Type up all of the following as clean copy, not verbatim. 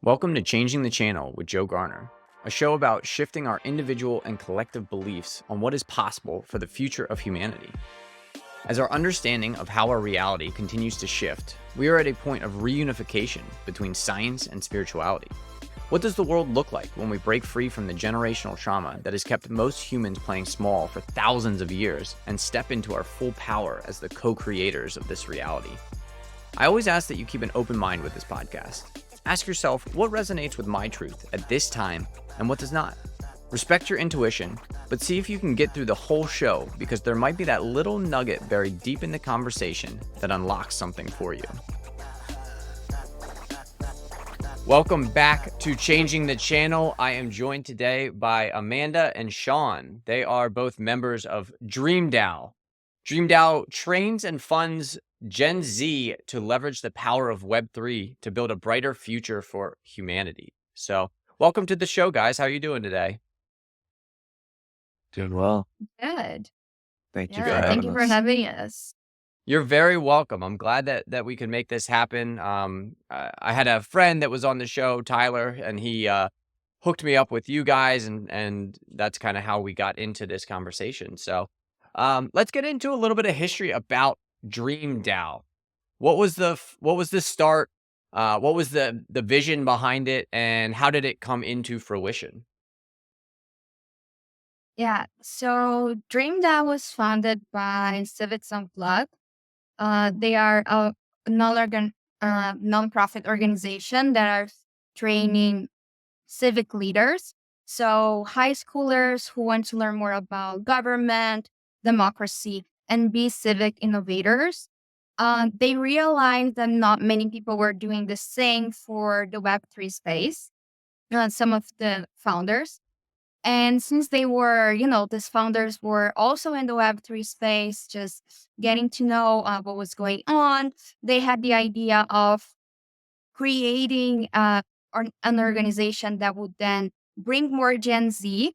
Welcome to Changing the Channel with Joe Garner, a show about shifting our individual and collective beliefs on what is possible for the future of humanity. As our understanding of how our reality continues to shift, we are at a point of reunification between science and spirituality. What does the world look like when we break free from the generational trauma that has kept most humans playing small for thousands of years and step into our full power as the co-creators of this reality? I always ask that you keep an open mind with this podcast. Ask yourself what resonates with my truth at this time and what does not. Respect your intuition, but see if you can get through the whole show because there might be that little nugget buried deep in the conversation that unlocks something for you. Welcome back to Changing the Channel. I am joined today by Amanda and Shaan. They are both members of Dream DAO. Dream DAO trains and funds Gen Z to leverage the power of Web3 to build a brighter future for humanity. So welcome to the show, guys. How are you doing today? Doing well. Good. Thank you for Yeah, thank having you for us. having us. You're very welcome. I'm glad that we can make this happen. I had a friend that was on the show, Tyler, and he hooked me up with you guys, and that's kind of how we got into this conversation. So let's get into a little bit of history about Dream DAO. What was the start? What was the vision behind it, and how did it come into fruition? Yeah, so Dream DAO was founded by Civics Unplugged. They are a nonprofit organization that are training civic leaders. So high schoolers who want to learn more about government, democracy, and be civic innovators. They realized that not many people were doing the same for the Web3 space. Some of the founders. And since they were, these founders were also in the Web3 space, just getting to know what was going on, they had the idea of creating an organization that would then bring more Gen Z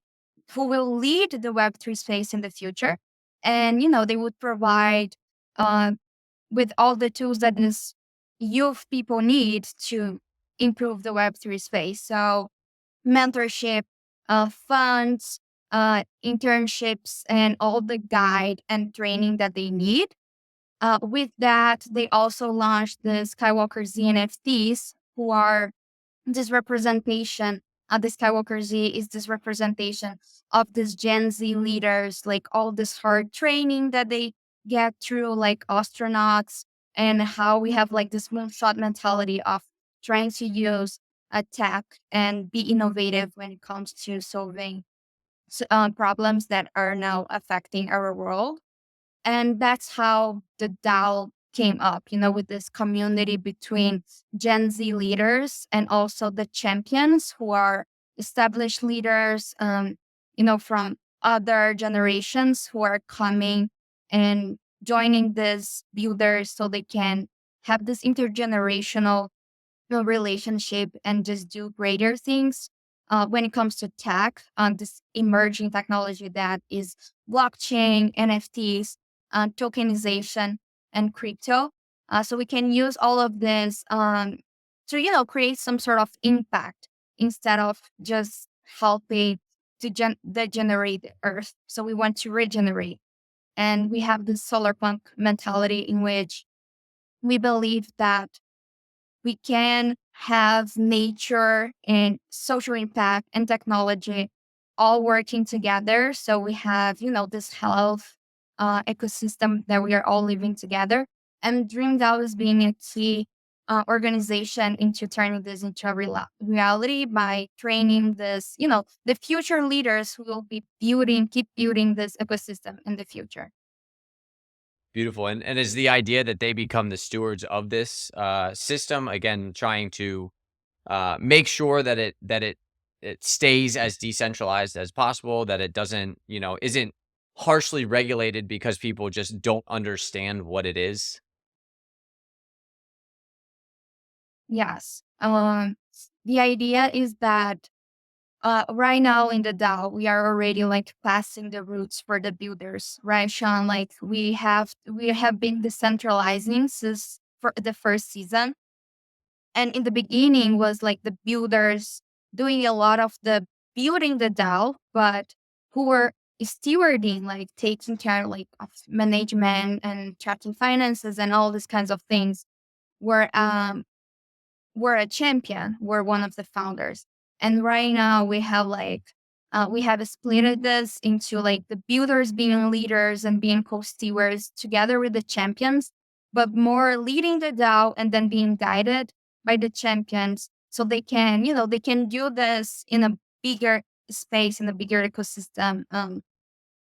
who will lead the Web3 space in the future. And, they would provide uh, with all the tools that these youth people need to improve the Web3 space. So mentorship, funds, internships, and all the guide and training that they need. With that, they also launched the Skywalker Z NFTs, who are this representation. The Skywalker Z is this representation of these Gen Z leaders, like all this hard training that they get through, like astronauts, and how we have like this moonshot mentality of trying to use tech and be innovative when it comes to solving problems that are now affecting our world. And that's how the DAO came up, with this community between Gen Z leaders and also the champions who are established leaders, from other generations who are coming and joining this builders so they can have this intergenerational relationship and just do greater things when it comes to tech, this emerging technology that is blockchain, NFTs, tokenization, and crypto. So we can use all of this to, create some sort of impact instead of just helping to degenerate the earth. So we want to regenerate. And we have this solar punk mentality in which we believe that we can have nature and social impact and technology all working together. So we have, this health ecosystem that we are all living together. And Dream DAO is being a key organization into turning this into a reality by training this, the future leaders who will be keep building this ecosystem in the future. Beautiful. And is the idea that they become the stewards of this system, again, trying to make sure that it stays as decentralized as possible, that it doesn't, isn't harshly regulated because people just don't understand what it is? Yes. The idea is that right now in the DAO, we are already like passing the roots for the builders, right, Shaan? Like we have been decentralizing since for the first season, And in the beginning was like the builders doing a lot of the building the DAO, but who were stewarding, like taking care like of management and tracking finances and all these kinds of things were were a champion, were one of the founders. And right now we have split this into like the builders being leaders and being co-stewards together with the champions, but more leading the DAO and then being guided by the champions so they can, they can do this in a bigger space, in a bigger ecosystem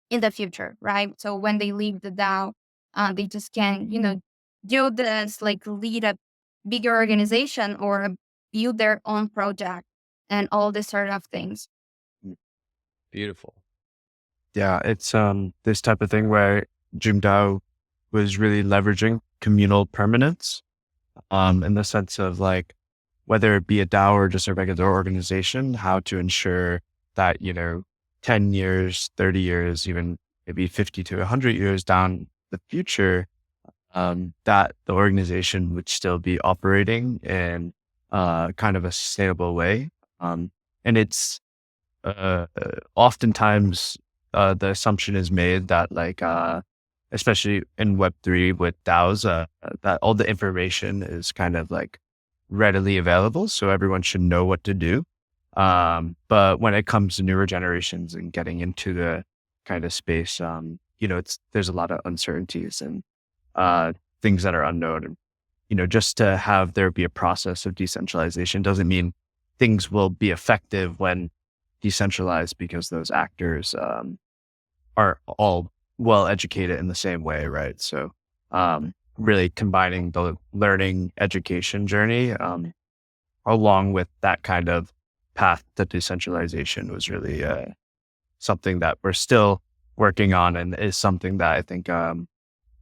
in the future, right? So when they leave the DAO, they just can, do this, like lead a bigger organization or build their own project and all this sort of things. Beautiful. Yeah, it's this type of thing where Dream DAO was really leveraging communal permanence, in the sense of like whether it be a DAO or just a regular organization, how to ensure that 10 years, 30 years, even maybe 50 to 100 years down the future, that the organization would still be operating in kind of a sustainable way. And it's oftentimes the assumption is made that especially in Web3 with DAOs, that all the information is kind of like readily available. So everyone should know what to do. But when it comes to newer generations and getting into the kind of space, there's a lot of uncertainties and things that are unknown. And, just to have there be a process of decentralization doesn't mean things will be effective when decentralized, because those actors are all well educated in the same way, right? So really combining the learning education journey along with that kind of path to decentralization was really something that we're still working on, and is something that I think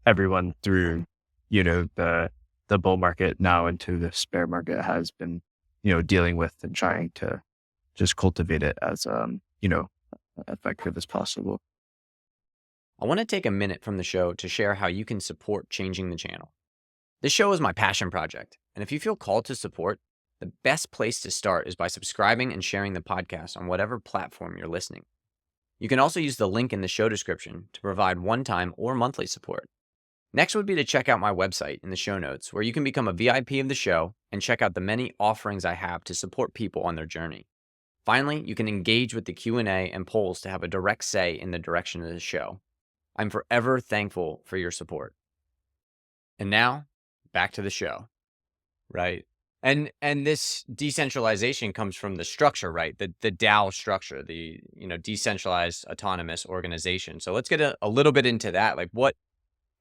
everyone through the bull market now into the bear market has been dealing with and trying to just cultivate it as effective as possible. I want to take a minute from the show to share how you can support changing the channel. This show is my passion project, and if you feel called to support, the best place to start is by subscribing and sharing the podcast on whatever platform you're listening. You can also use the link in the show description to provide one-time or monthly support. Next would be to check out my website in the show notes, where you can become a VIP of the show and check out the many offerings I have to support people on their journey. Finally, you can engage with the Q&A and polls to have a direct say in the direction of the show. I'm forever thankful for your support. And now, back to the show, right? And this decentralization comes from the structure, right? The DAO structure, the decentralized autonomous organization. So let's get a little bit into that. Like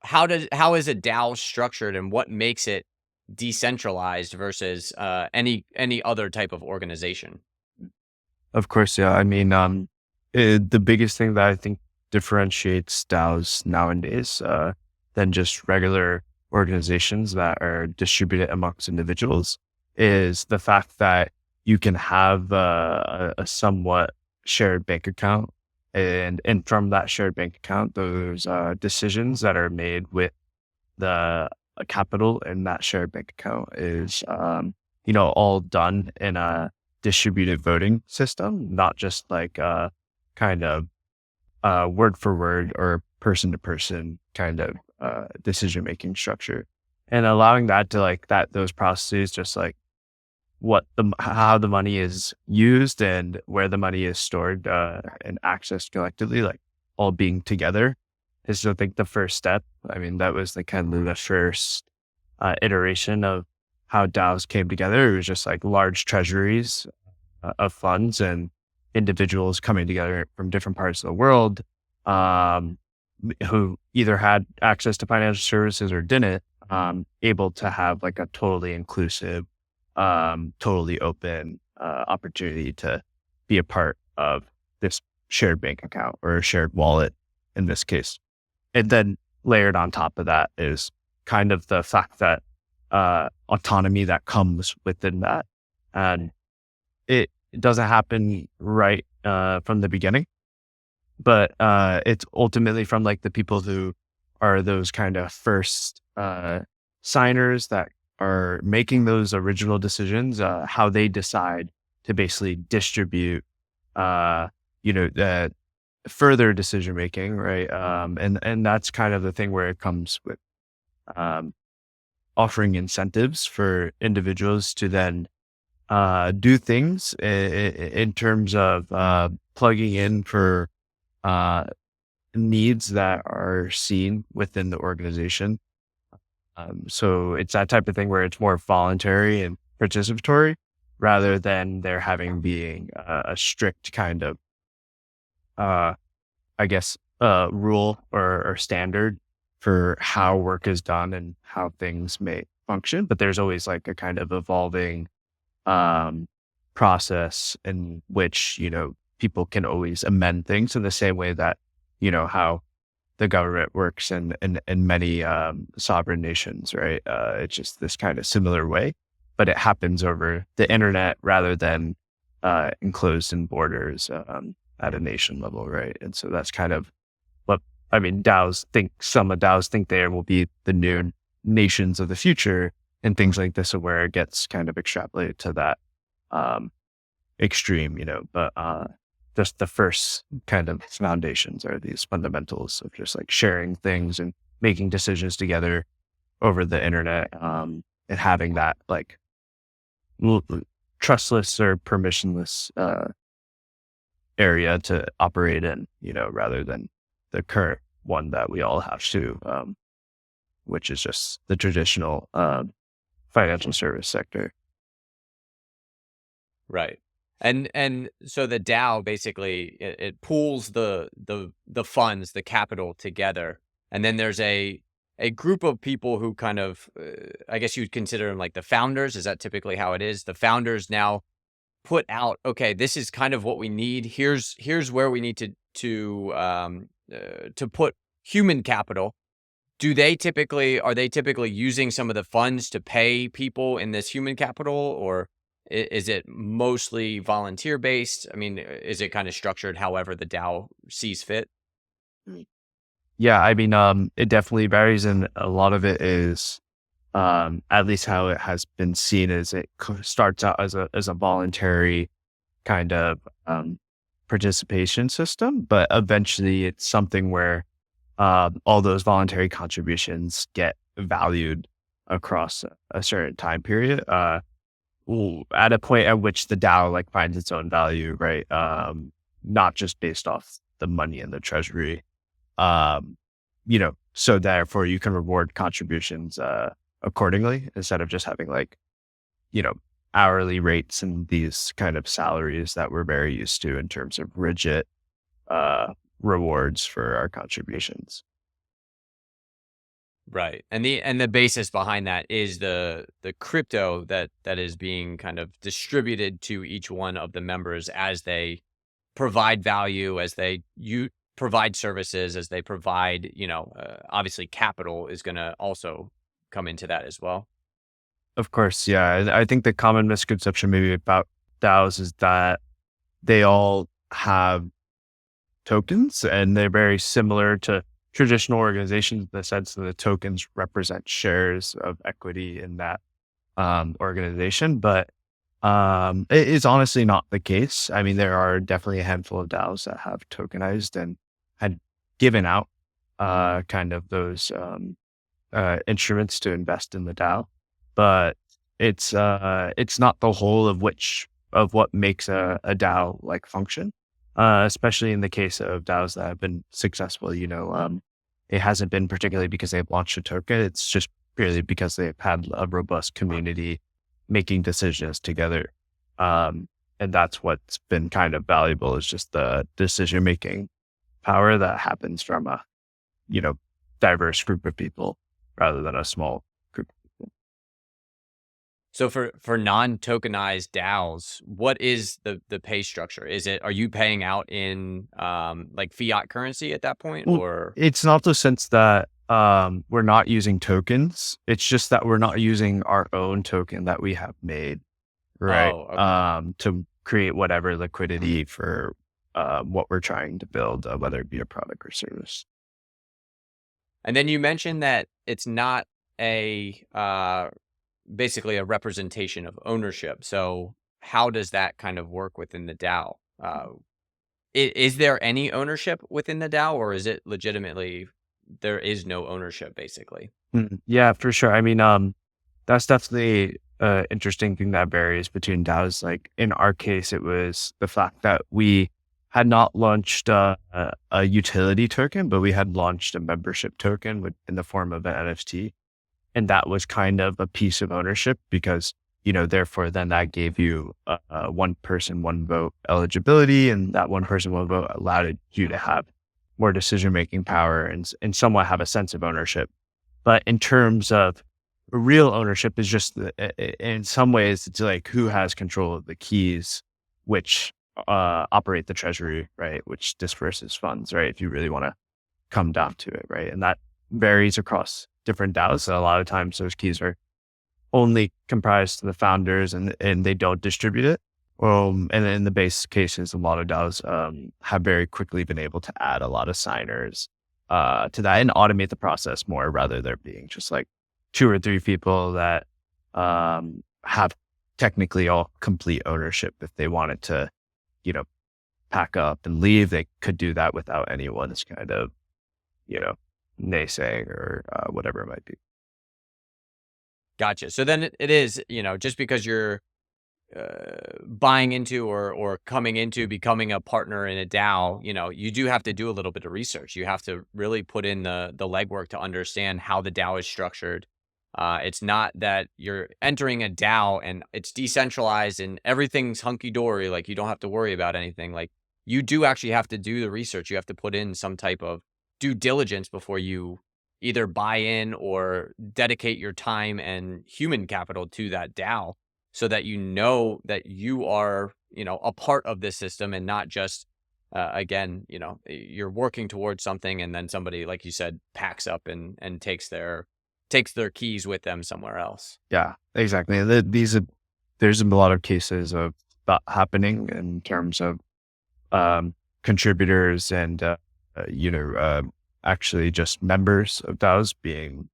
how is a DAO structured, and what makes it decentralized versus any other type of organization? Of course, yeah. I mean, the biggest thing that I think differentiates DAOs nowadays than just regular organizations that are distributed amongst individuals is the fact that you can have a somewhat shared bank account, and from that shared bank account, those decisions that are made with the capital in that shared bank account is all done in a distributed voting system, not just like kind of word for word or person to person kind of decision making structure, and allowing that to those processes, just like how the money is used and where the money is stored and accessed collectively, like all being together, is I think the first step. I mean, that was the kind of the first iteration of how DAOs came together. It was just like large treasuries of funds and individuals coming together from different parts of the world who either had access to financial services or didn't, able to have like a totally inclusive, totally open opportunity to be a part of this shared bank account or a shared wallet in this case. And then layered on top of that is kind of the fact that autonomy that comes within that. And it doesn't happen right from the beginning, but it's ultimately from like the people who are those kind of first signers that are making those original decisions, how they decide to basically distribute, the further decision making, right? And that's kind of the thing where it comes with um, offering incentives for individuals to then do things in terms of plugging in for uh, needs that are seen within the organization. So it's that type of thing where it's more voluntary and participatory rather than there having being a strict kind of, uh, rule or standard for how work is done and how things may function. But there's always like a kind of evolving um, process in which, people can always amend things in the same way that, how the government works in many sovereign nations, right? It's just this kind of similar way, but it happens over the internet rather than enclosed in borders at a nation level, right? And so that's kind of what some of DAOs think there will be the new nations of the future and things like this, where it gets kind of extrapolated to that extreme, but just the first kind of foundations are these fundamentals of just like sharing things and making decisions together over the internet, and having that like trustless or permissionless area to operate in, rather than the current one that we all have to, which is just the traditional financial service sector. Right. And so the DAO basically it pools the funds, the capital together, and then there's a group of people who kind of I guess you'd consider them like the founders. Is that typically how it is? The founders now put out, okay, this is kind of what we need. Here's where we need to put human capital. Are they typically using some of the funds to pay people in this human capital, or is it mostly volunteer based? I mean, is it kind of structured however the DAO sees fit? Yeah, it definitely varies, and a lot of it is, at least how it has been seen, is it starts out as a voluntary kind of participation system, but eventually it's something where all those voluntary contributions get valued across a certain time period. At a point at which the DAO like finds its own value, right? Not just based off the money in the treasury. So therefore you can reward contributions accordingly instead of just having like, hourly rates and these kind of salaries that we're very used to in terms of rigid rewards for our contributions. Right. And the basis behind that is the crypto that is being kind of distributed to each one of the members as they provide value, as they provide services, as they provide, obviously capital is going to also come into that as well. Of course, yeah. I think the common misconception maybe about DAOs is that they all have tokens and they're very similar to traditional organizations in the sense that the tokens represent shares of equity in that organization. But it is honestly not the case. I mean, there are definitely a handful of DAOs that have tokenized and had given out kind of those instruments to invest in the DAO. But it's not the whole of what makes a DAO like function. Especially in the case of DAOs that have been successful, it hasn't been particularly because they've launched a token. It's just purely because they've had a robust community making decisions together. And that's what's been kind of valuable, is just the decision-making power that happens from a, diverse group of people rather than a small group of people. So for non-tokenized DAOs, what is the pay structure? Are you paying out in like fiat currency at that point, Well, or? it's not the sense that we're not using tokens. It's just that we're not using our own token that we have made, right? Oh, okay. To create whatever liquidity for what we're trying to build, whether it be a product or service. And then you mentioned that it's not a basically a representation of ownership. So how does that kind of work within the DAO? Is there any ownership within the DAO, or is it legitimately there is no ownership basically? Yeah, for sure. I mean, that's definitely an interesting thing that varies between DAOs. Like in our case, it was the fact that we had not launched a utility token, but we had launched a membership token in the form of an NFT. And that was kind of a piece of ownership because, therefore then that gave you a one person, one vote eligibility. And that one person, one vote allowed you to have more decision-making power and somewhat have a sense of ownership. But in terms of real ownership is just in some ways, it's like who has control of the keys, which operate the treasury, right? Which disperses funds, right? If you really want to come down to it, right? And that varies across different DAOs. So a lot of times those keys are only comprised to the founders and they don't distribute it. And in the base cases, a lot of DAOs have very quickly been able to add a lot of signers to that and automate the process more rather there being just like 2 or 3 people that have technically all complete ownership. If they wanted to, you know, pack up and leave, they could do that without anyone's kind of, naysaying or whatever it might be. Gotcha. So then it is, just because you're buying into or coming into becoming a partner in a DAO, you do have to do a little bit of research. You have to really put in the legwork to understand how the DAO is structured. It's not that you're entering a DAO and it's decentralized and everything's hunky dory. Like you don't have to worry about anything. Like you do actually have to do the research. You have to put in some type of due diligence before you either buy in or dedicate your time and human capital to that DAO so that you know that you are, a part of this system and not just, again, you're working towards something and then somebody, like you said, packs up and takes their keys with them somewhere else. Yeah, exactly. There's a lot of cases of that happening in terms of contributors and actually just members of DAOs being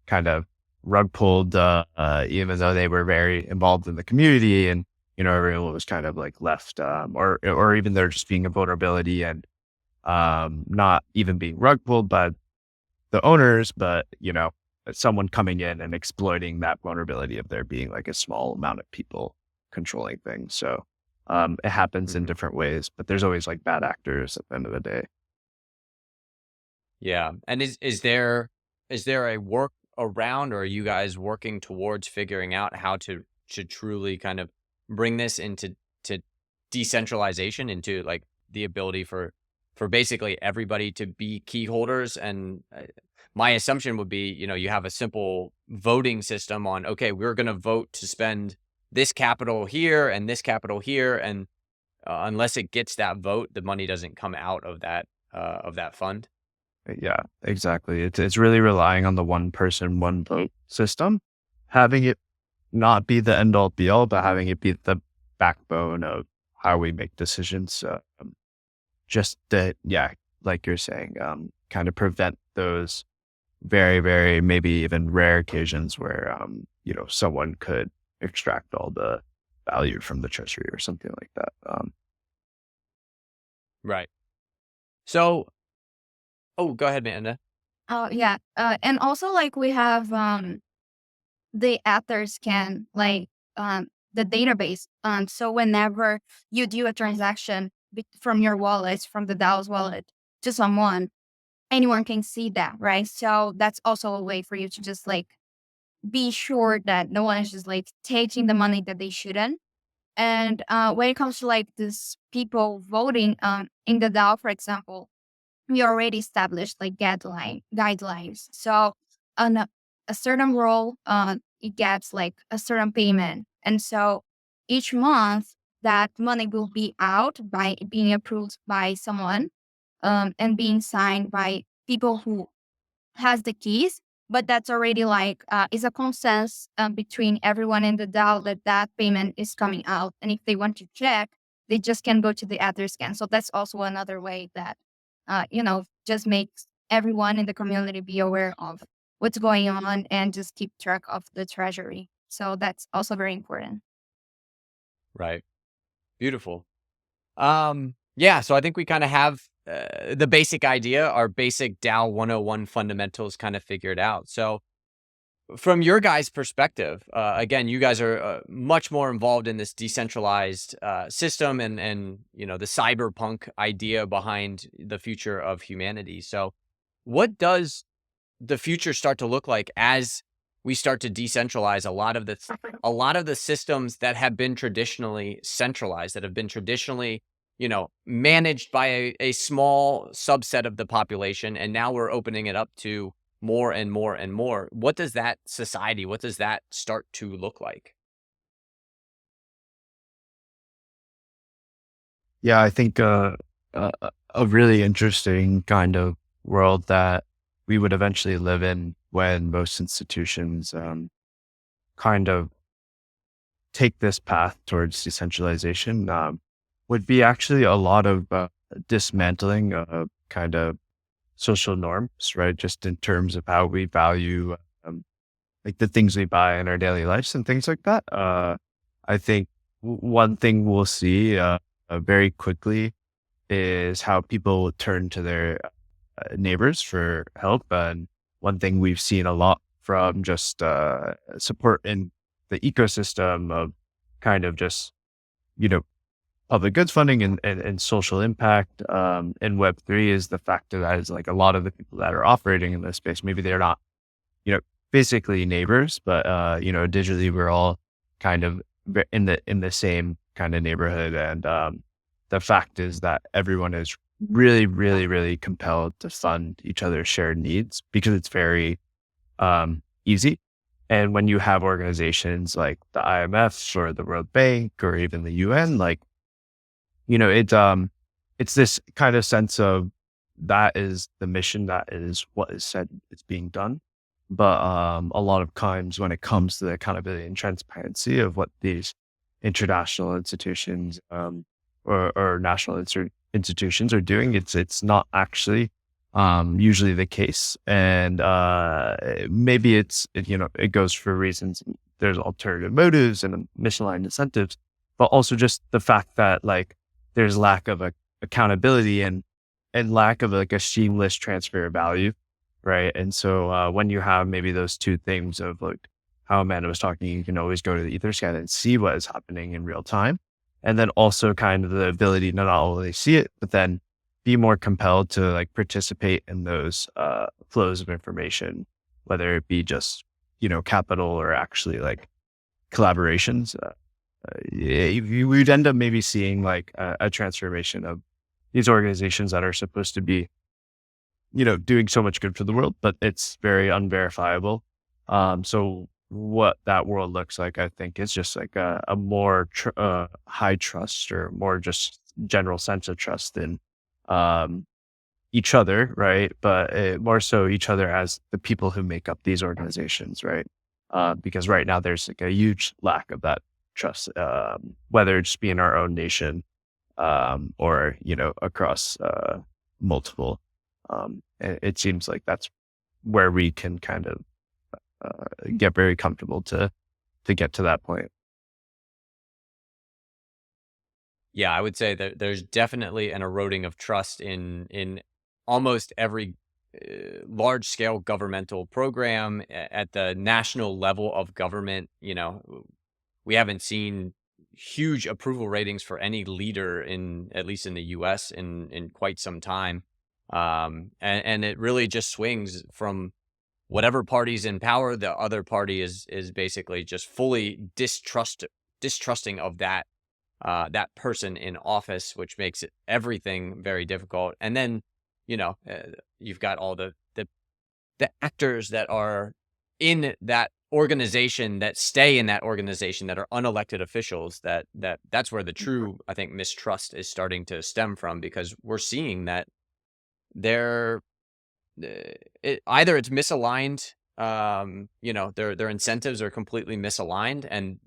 kind of rug pulled, even though they were very involved in the community, and everyone was kind of like left, or even there just being a vulnerability and not even being rug pulled by the owners, but someone coming in and exploiting that vulnerability of there being like a small amount of people controlling things. So it happens in Mhm. different ways, but there's always like bad actors at the end of the day. Yeah. And is there a work around, or are you guys working towards figuring out how to truly kind of bring this to decentralization, into like the ability for basically everybody to be key holders? And my assumption would be, you have a simple voting system on, okay, we're going to vote to spend this capital here and this capital here, and unless it gets that vote, the money doesn't come out of that fund. Yeah, exactly. It's really relying on the one person, one vote system, having it not be the end all be all, but having it be the backbone of how we make decisions. Just that, yeah, like you're saying, kind of prevent those very, very, maybe even rare occasions where, someone could extract all the value from the treasury or something like that. Right. So, oh, go ahead, Amanda. Oh yeah. And also like we have the authors can like the database. So whenever you do a transaction from your wallet, from the DAO's wallet to someone, anyone can see that, right? So that's also a way for you to just like be sure that no one is just like taking the money that they shouldn't. And when it comes to like this people voting in the DAO, for example, we already established like guidelines. So on a certain role, it gets like a certain payment. And so each month that money will be out by being approved by someone and being signed by people who has the keys, but that's already like is a consensus between everyone in the DAO that that payment is coming out. And if they want to check, they just can go to the other scan. So that's also another way that just makes everyone in the community be aware of what's going on and just keep track of the treasury. So that's also very important. Right. Beautiful. Yeah, so I think we kind of have the basic idea, our basic DAO 101 fundamentals kind of figured out. So from your guys' perspective, again, you guys are much more involved in this decentralized system and the cyberpunk idea behind the future of humanity. So, what does the future start to look like as we start to decentralize a lot of the systems that have been traditionally centralized, that have been traditionally managed by a small subset of the population, and now we're opening it up to more and more and more. What does that society, what does that start to look like? Yeah, I think a really interesting kind of world that we would eventually live in when most institutions kind of take this path towards decentralization would be actually a lot of dismantling of kind of social norms, right? Just in terms of how we value like the things we buy in our daily lives and things like that. I think one thing we'll see very quickly is how people will turn to their neighbors for help. And one thing we've seen a lot from just support in the ecosystem of kind of just, you know, public goods funding and social impact in Web3 is the fact that is like a lot of the people that are operating in this space, maybe they're not, you know, physically neighbors, but, digitally we're all kind of in the same kind of neighborhood. And the fact is that everyone is really, really, really compelled to fund each other's shared needs because it's very easy. And when you have organizations like the IMF or the World Bank or even the UN, like, it's this kind of sense of that is the mission, that is what is said is being done. But a lot of times when it comes to the accountability and transparency of what these international institutions or national institutions are doing, it's not actually usually the case. And maybe it goes for reasons. There's alternative motives and misaligned incentives, but also just the fact that like there's lack of accountability and lack of like a seamless transfer of value, right? And so when you have maybe those two things of like how Amanda was talking, you can always go to the Etherscan and see what is happening in real time, and then also kind of the ability to not only see it, but then be more compelled to like participate in those flows of information, whether it be just capital or actually like collaborations. You would end up maybe seeing like a transformation of these organizations that are supposed to be, doing so much good for the world, but it's very unverifiable. So what that world looks like, I think, is just like a more high trust or more just general sense of trust in each other, right? But more so each other as the people who make up these organizations, right? Because right now there's like a huge lack of that trust, whether it's be in our own nation or across multiple. It seems like that's where we can kind of get very comfortable to get to that point. Yeah, I would say that there's definitely an eroding of trust in almost every large scale governmental program at the national level of government. We haven't seen huge approval ratings for any leader at least in the US in quite some time. And it really just swings from whatever party's in power, the other party is basically just fully distrusting of that person in office, which makes everything very difficult. And then, you've got all the actors that are in that organization, that stay in that organization, that are unelected officials. That's where the true, I think, mistrust is starting to stem from, because we're seeing that they're either it's misaligned, their incentives are completely misaligned, and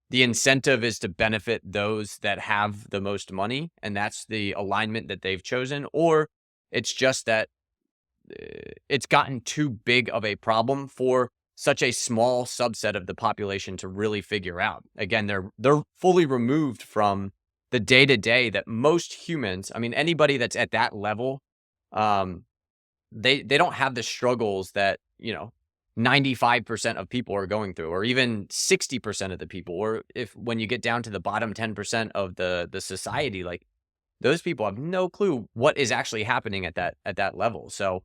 the incentive is to benefit those that have the most money, and that's the alignment that they've chosen. Or it's just that it's gotten too big of a problem for such a small subset of the population to really figure out. Again, they're fully removed from the day-to-day that most humans, I mean, anybody that's at that level, um, they don't have the struggles that, 95% of people are going through, or even 60% of the people, or if when you get down to the bottom 10% of the society, like those people have no clue what is actually happening at that level. So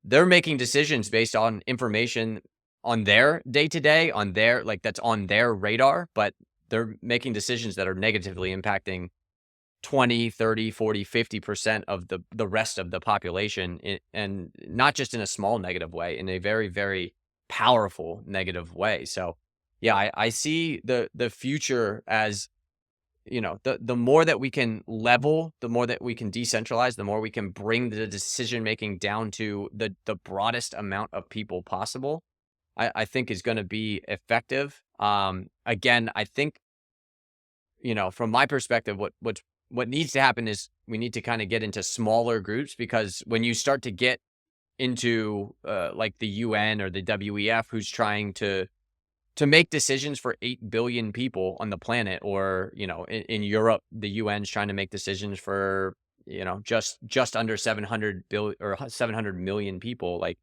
they're making decisions based on information on their day to day, on their, like, that's on their radar, but they're making decisions that are negatively impacting 20, 30, 40, 50% of the rest of the population, and not just in a small negative way, in a very, very powerful negative way. So yeah, I see the future as, the more that we can level, the more that we can decentralize, the more we can bring the decision making down to the broadest amount of people possible, I think is going to be effective. Again, I think, from my perspective, what needs to happen is we need to kind of get into smaller groups, because when you start to get into like the UN or the WEF, who's trying to make decisions for 8 billion people on the planet, or, in Europe, the UN's trying to make decisions for, just under 700 billion or 700 million people. Like,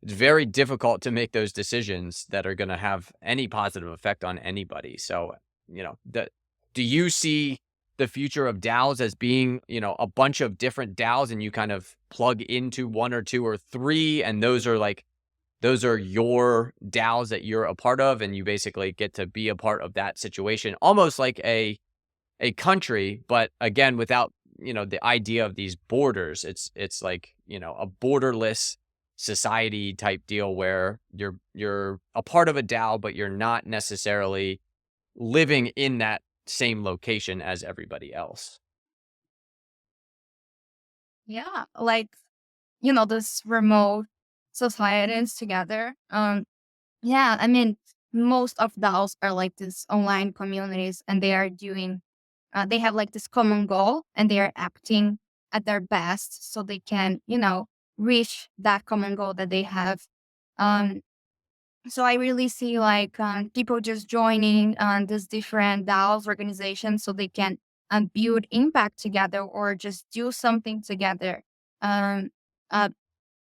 it's very difficult to make those decisions that are going to have any positive effect on anybody. So, do you see the future of DAOs as being, a bunch of different DAOs, and you kind of plug into one or two or three, and those are your DAOs that you're a part of, and you basically get to be a part of that situation, almost like a country, but again, without, the idea of these borders. It's like, a borderless society type deal, where you're a part of a DAO, but you're not necessarily living in that same location as everybody else. Yeah, like, this remote societies together. Yeah, I mean, most of those are like these online communities, and they are doing, they have like this common goal, and they are acting at their best so they can, reach that common goal that they have. Um, so I really see like people just joining these different DAOs organizations so they can build impact together, or just do something together. Um, uh,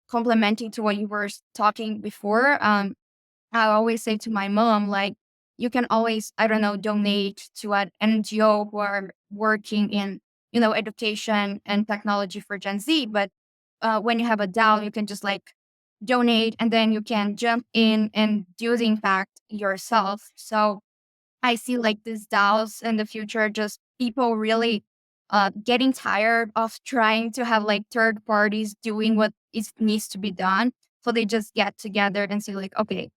Complementing to what you were talking before, I always say to my mom, like, you can always, I don't know, donate to an NGO who are working in, education and technology for Gen Z. But when you have a DAO, you can just like donate, and then you can jump in and do the impact yourself. So I see like these DAOs in the future, just people really getting tired of trying to have like third parties doing what is needs to be done. So they just get together and say like, okay,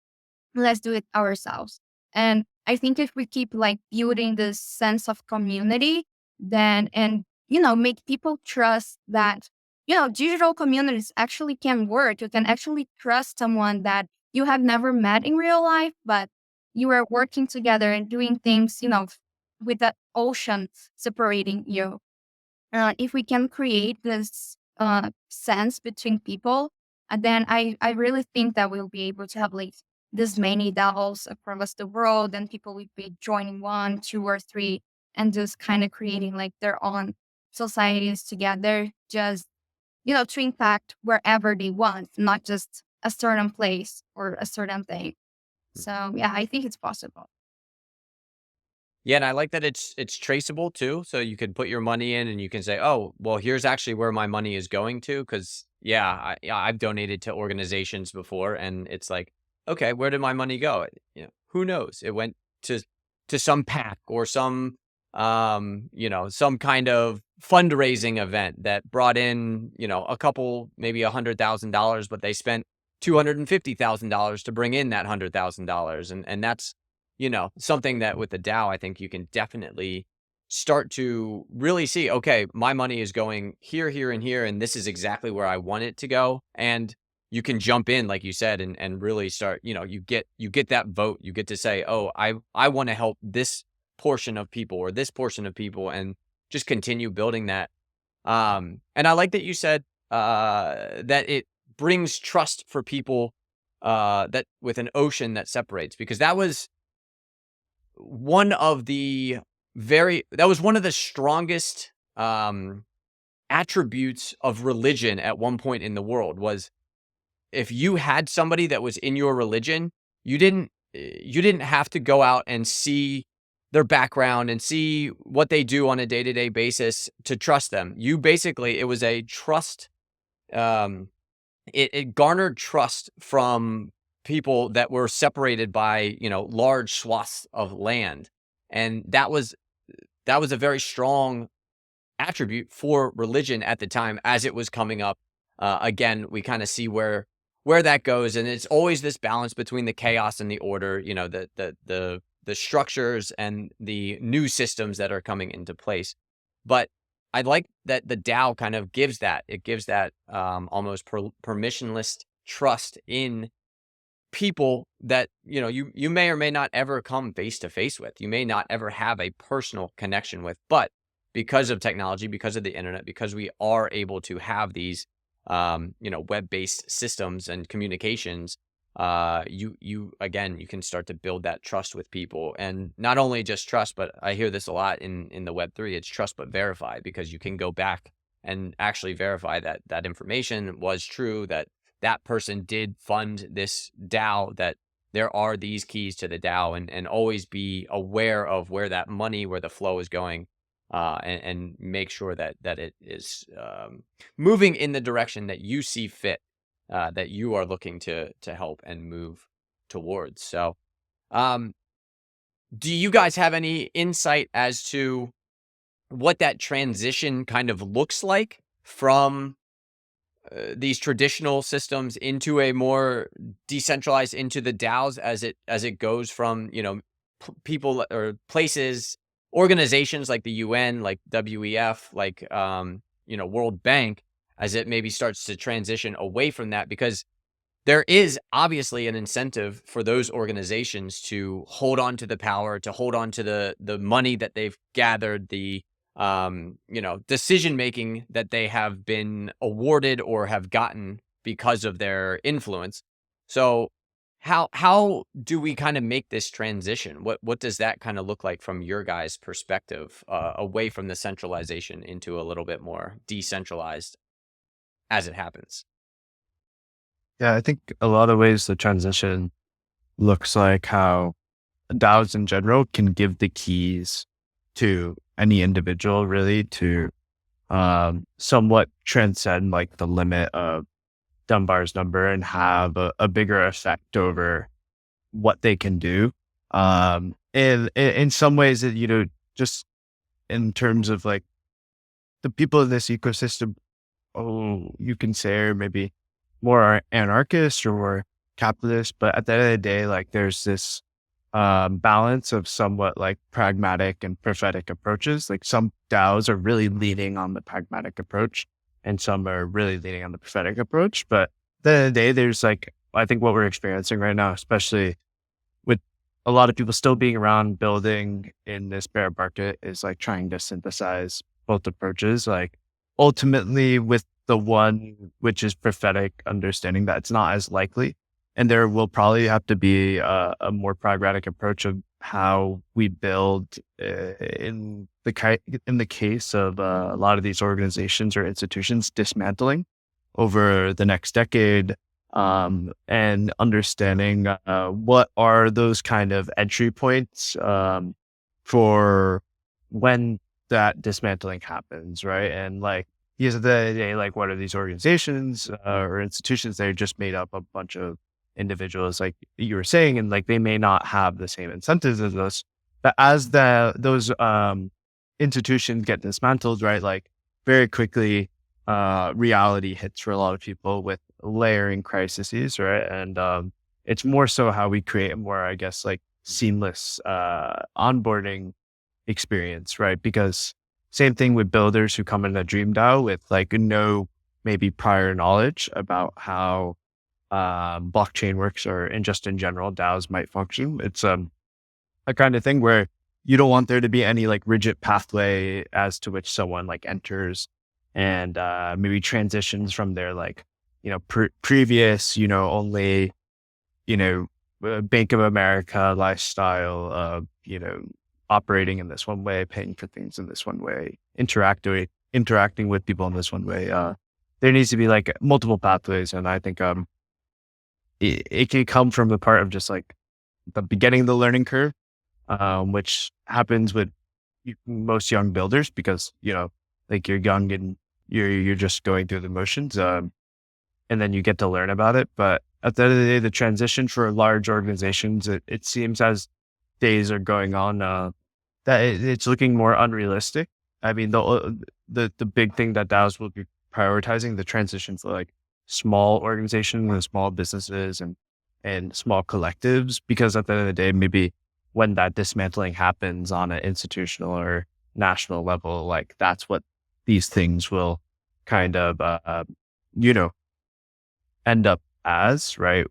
let's do it ourselves. And I think if we keep like building this sense of community, then, and, make people trust that, digital communities actually can work. You can actually trust someone that you have never met in real life, but you are working together and doing things, with that ocean separating you. If we can create this sense between people, and then I really think that we'll be able to have like this many DAOs across the world, and people will be joining one, two, or three, and just kind of creating like their own societies together, just, to impact wherever they want, not just a certain place or a certain thing. So yeah, I think it's possible. Yeah, and I like that it's traceable too. So you can put your money in, and you can say, "Oh, well, here's actually where my money is going to." Because yeah, I've donated to organizations before, and it's like, okay, where did my money go? Who knows? It went to some PAC, or some some kind of fundraising event that brought in, a couple, maybe $100,000, but they spent $250,000 to bring in that $100,000, and that's, something that with the DAO, I think you can definitely start to really see, okay, my money is going here, here, and here, and this is exactly where I want it to go. And you can jump in, like you said, and really start, you get that vote. You get to say, oh, I want to help this portion of people, or this portion of people, and just continue building that. And I like that you said that it brings trust for people that with an ocean that separates, because that was one of the strongest attributes of religion at one point in the world. Was if you had somebody that was in your religion, you didn't have to go out and see their background and see what they do on a day-to-day basis to trust them. You basically, it was a trust. It garnered trust from people that were separated by, large swaths of land, and that was a very strong attribute for religion at the time as it was coming up. Again, we kind of see where that goes, and it's always this balance between the chaos and the order. The structures and the new systems that are coming into place. But I like that the DAO kind of gives that. It gives that almost permissionless trust in people that you may or may not ever come face to face with. You may not ever have a personal connection with, but because of technology, because of the internet, because we are able to have these web-based systems and communications, you again, you can start to build that trust with people. And not only just trust, but I hear this a lot in the Web3, it's trust but verify, because you can go back and actually verify that that information was true, that person did fund this DAO, that there are these keys to the DAO, and always be aware of where that money, where the flow is going, and make sure that it is moving in the direction that you see fit, that you are looking to help and move towards. So, do you guys have any insight as to what that transition kind of looks like from these traditional systems into a more decentralized, into the DAOs, as it goes from people or places, organizations like the UN, like WEF, like World Bank, as it maybe starts to transition away from that? Because there is obviously an incentive for those organizations to hold on to the power, to hold on to the money that they've gathered, the decision making that they have been awarded or have gotten because of their influence. So how do we kind of make this transition? What does that kind of look like from your guys' perspective, away from the centralization into a little bit more decentralized as it happens? Yeah, I think a lot of ways the transition looks like how DAOs in general can give the keys to any individual really to somewhat transcend like the limit of Dunbar's number and have a bigger effect over what they can do. In some ways, just in terms of like the people in this ecosystem, you can say are maybe more anarchist or more capitalist, but at the end of the day, like there's this balance of somewhat like pragmatic and prophetic approaches. Like some DAOs are really leaning on the pragmatic approach and some are really leaning on the prophetic approach. But at the end of the day, there's like, I think what we're experiencing right now, especially with a lot of people still being around building in this bear market, is like trying to synthesize both approaches. Like ultimately with the one which is prophetic, understanding that it's not as likely. And there will probably have to be a more pragmatic approach of how we build in the case of a lot of these organizations or institutions dismantling over the next decade, and understanding what are those kind of entry points for when that dismantling happens, right? And like, because at the end of the day, like what are these organizations or institutions that are just made up of a bunch of individuals, like you were saying, and like they may not have the same incentives as us, but as those institutions get dismantled, right, like very quickly reality hits for a lot of people with layering crises, right? And it's more so how we create a more, I guess, like seamless onboarding experience, right? Because same thing with builders who come in a Dream DAO with like no maybe prior knowledge about how blockchain works, or in just in general DAOs might function. It's a kind of thing where you don't want there to be any like rigid pathway as to which someone like enters and maybe transitions from their like previous only Bank of America lifestyle of, operating in this one way, paying for things in this one way, interacting with people in this one way. There needs to be like multiple pathways. And I think, it can come from the part of just like the beginning of the learning curve, which happens with most young builders because, like you're young and you're just going through the motions. And then you get to learn about it. But at the end of the day, the transition for large organizations, it seems as days are going on, that it's looking more unrealistic. I mean, the big thing that DAOs will be prioritizing the transition for like small organizations and small businesses and small collectives, because at the end of the day, maybe when that dismantling happens on an institutional or national level, like that's what these things will kind of, you know, end up as, right?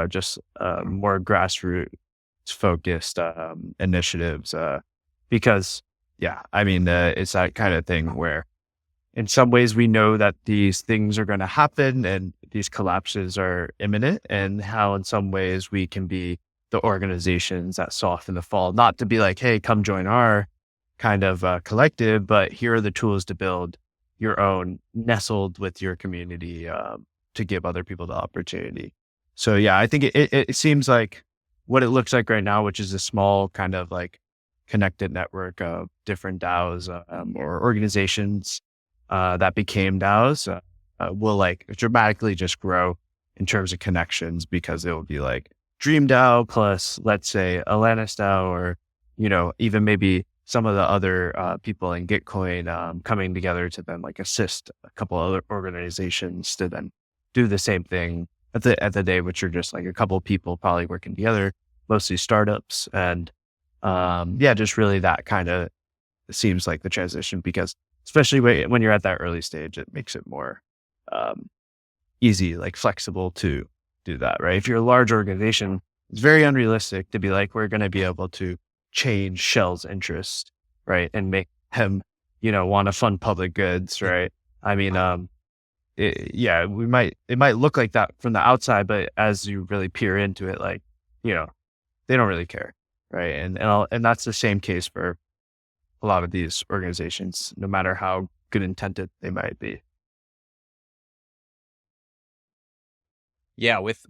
Just more grassroots focused initiatives. Because, yeah, I mean, it's that kind of thing where in some ways we know that these things are going to happen and these collapses are imminent, and how in some ways we can be the organizations that soften the fall, not to be like, hey, come join our kind of collective, but here are the tools to build your own nestled with your community, to give other people the opportunity. So yeah, I think it seems like what it looks like right now, which is a small kind of like connected network of different DAOs, or organizations that became DAOs, will like dramatically just grow in terms of connections, because it will be like Dream DAO plus, let's say, Atlantis DAO, or, even maybe some of the other people in Gitcoin coming together to then like assist a couple other organizations to then do the same thing at the day, which are just like a couple of people probably working together, mostly startups. And yeah, just really that kind of seems like the transition, because especially when you're at that early stage, it makes it more easy, like flexible to do that, right? If you're a large organization, it's very unrealistic to be like, we're going to be able to change Shell's interest, right? And make him, want to fund public goods, right? I mean, yeah, it might look like that from the outside, but as you really peer into it, like, they don't really care, right? And that's the same case for a lot of these organizations, no matter how good intended they might be. Yeah, with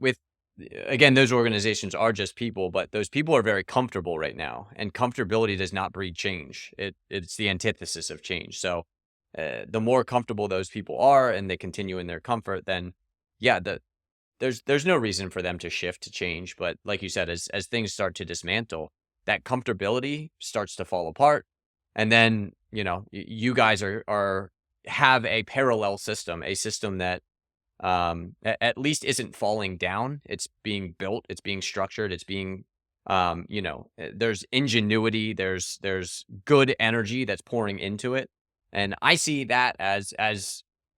again, those organizations are just people, but those people are very comfortable right now, and comfortability does not breed change. It's the antithesis of change. So, the more comfortable those people are, and they continue in their comfort, then yeah, there's no reason for them to shift to change. But like you said, as things start to dismantle, that comfortability starts to fall apart, and then you guys are have a parallel system, a system that at least isn't falling down. It's being built, it's being structured, it's being there's ingenuity, there's good energy that's pouring into it. And I see that as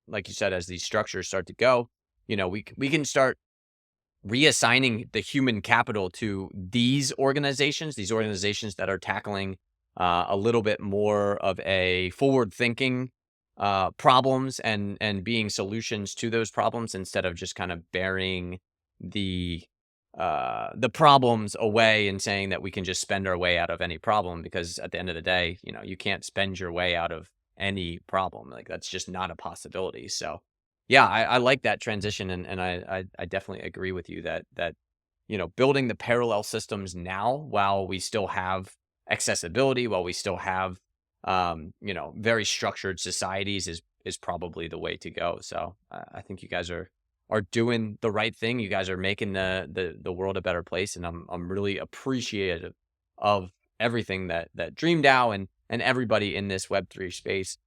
like you said, as these structures start to go, we can start reassigning the human capital to these organizations that are tackling a little bit more of a forward thinking problems, and being solutions to those problems, instead of just kind of burying the the problems away and saying that we can just spend our way out of any problem, because at the end of the day, you can't spend your way out of any problem. Like, that's just not a possibility. So yeah, I like that transition, and I definitely agree with you that building the parallel systems now, while we still have accessibility, while we still have very structured societies, is probably the way to go. So I think you guys are doing the right thing. You guys are making the world a better place, and I'm really appreciative of everything that Dream DAO and everybody in this Web3 space,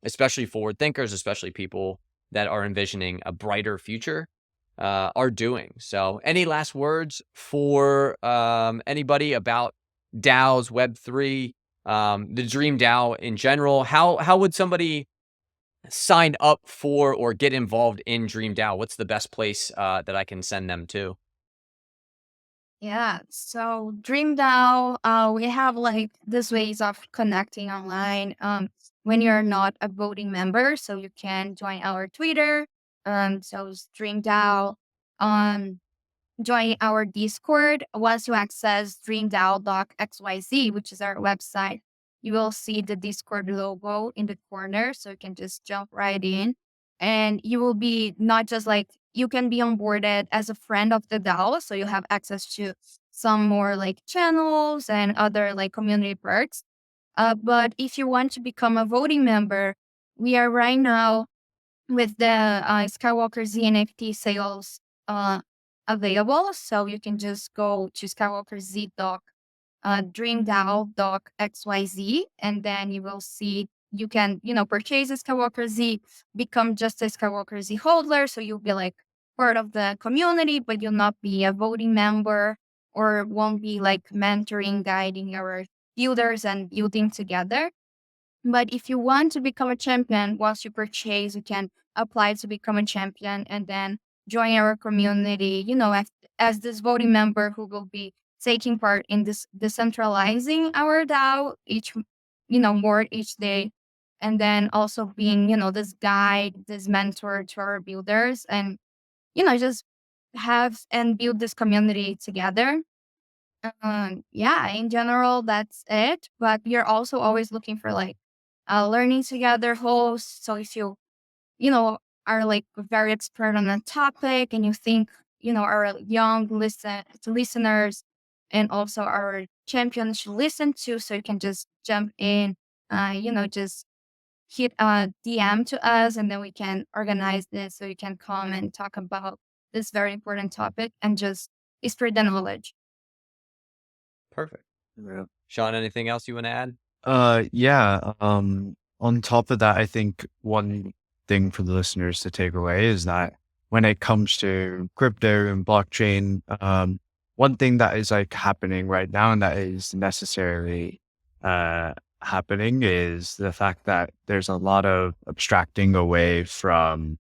especially forward thinkers, especially people that are envisioning a brighter future, are doing. So, any last words for anybody about DAOs, Web3, the Dream DAO in general? How would somebody sign up for or get involved in Dream DAO? What's the best place that I can send them to? Yeah. So Dream DAO, we have like these ways of connecting online. When you're not a voting member, so you can join our Twitter. So it's Dream DAO. Um, join our Discord. Once you access dreamdao.xyz, which is our website, you will see the Discord logo in the corner. So you can just jump right in. And you will be not just like, you can be onboarded as a friend of the DAO. So you have access to some more like channels and other like community perks. But if you want to become a voting member, we are right now with the Skywalker Z NFT sales available. So you can just go to Skywalker Z dreamdao.xyz, and then you will see you can, purchase a Skywalker Z, become just a Skywalker Z holder. So you'll be like part of the community, but you'll not be a voting member or won't be like mentoring, guiding our builders and building together. But if you want to become a champion, once you purchase, you can apply to become a champion and then join our community, as this voting member who will be taking part in this decentralizing our DAO more each day. And then also being, this guide, this mentor to our builders and, just have and build this community together. Yeah, in general, that's it. But we are also always looking for like learning together hosts. So if are like very expert on a topic and you think, our young listeners and also our champions should listen to, so you can just jump in, just hit a DM to us and then we can organize this so you can come and talk about this very important topic and just spread the knowledge. Perfect. Yeah. Shaan, anything else you want to add? Yeah. On top of that, I think one thing for the listeners to take away is that when it comes to crypto and blockchain, one thing that is like happening right now and that is necessarily happening is the fact that there's a lot of abstracting away from,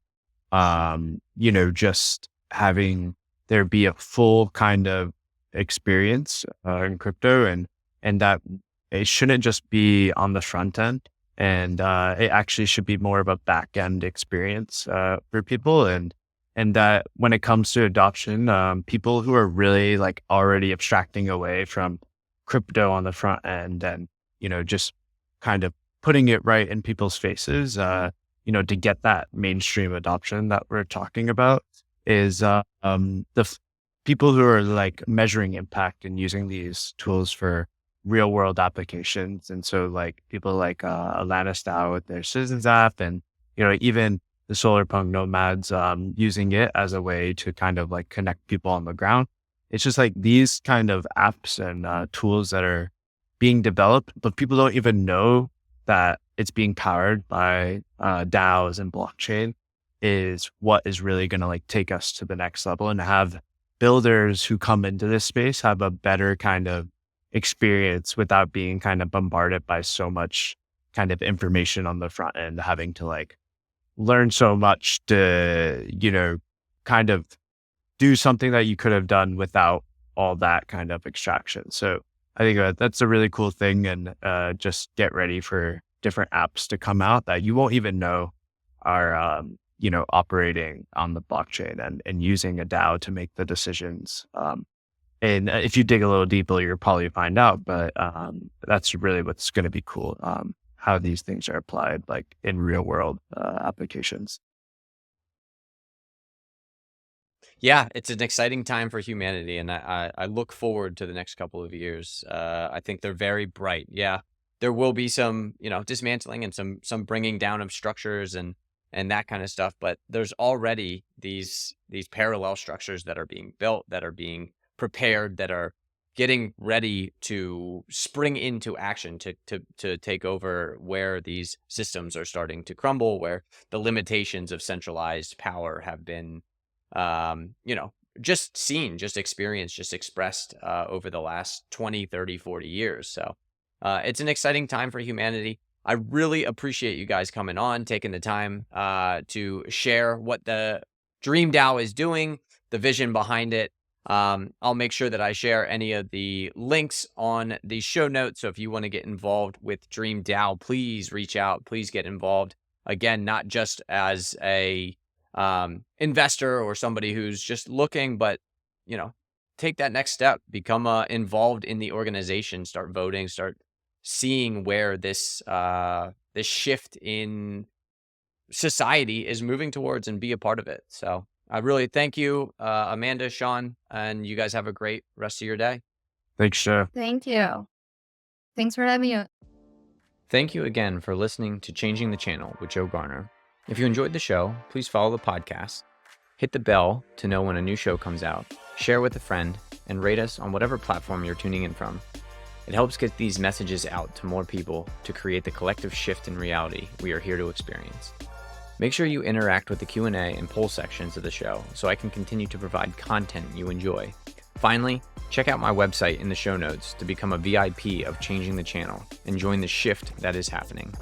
just having there be a full kind of experience in crypto and that it shouldn't just be on the front end, and it actually should be more of a back end experience for people. And that when it comes to adoption, people who are really like already abstracting away from crypto on the front end and just kind of putting it right in people's faces, to get that mainstream adoption that we're talking about is people who are like measuring impact and using these tools for real world applications. And so like people like Alanis DAO with their Citizens app and, even the solar-punk nomads using it as a way to kind of like connect people on the ground. It's just like these kind of apps and tools that are being developed, but people don't even know that it's being powered by DAOs and blockchain is what is really going to like take us to the next level and have builders who come into this space have a better kind of experience without being kind of bombarded by so much kind of information on the front end, having to like learn so much to, kind of do something that you could have done without all that kind of extraction. So I think that's a really cool thing. And just get ready for different apps to come out that you won't even know are, operating on the blockchain and using a DAO to make the decisions. And if you dig a little deeper, you'll probably find out, but that's really what's going to be cool, how these things are applied like in real world applications. Yeah, it's an exciting time for humanity, and I look forward to the next couple of years. I think they're very bright. Yeah, there will be some, dismantling and some bringing down of structures and that kind of stuff, but there's already these parallel structures that are being built, that are being prepared, that are getting ready to spring into action to take over where these systems are starting to crumble, where the limitations of centralized power have been just seen, just experienced, just expressed over the last 20, 30, 40 years. So it's an exciting time for humanity. I really appreciate you guys coming on, taking the time to share what the Dream DAO is doing, the vision behind it. I'll make sure that I share any of the links on the show notes. So if you want to get involved with Dream DAO, please reach out, please get involved. Again, not just as a investor or somebody who's just looking, but take that next step, become involved in the organization, start voting, start seeing where this shift in society is moving towards, and be a part of it. So I really thank you, Amanda, Shaan, and you guys have a great rest of your day. Thanks, Jeff. Thank you. Thanks for having me. Thank you again for listening to Changing the Channel with Joe Garner. If you enjoyed the show, please follow the podcast, hit the bell to know when a new show comes out, share with a friend, and rate us on whatever platform you're tuning in from. It helps get these messages out to more people to create the collective shift in reality we are here to experience. Make sure you interact with the Q&A and poll sections of the show so I can continue to provide content you enjoy. Finally, check out my website in the show notes to become a VIP of Changing the Channel and join the shift that is happening.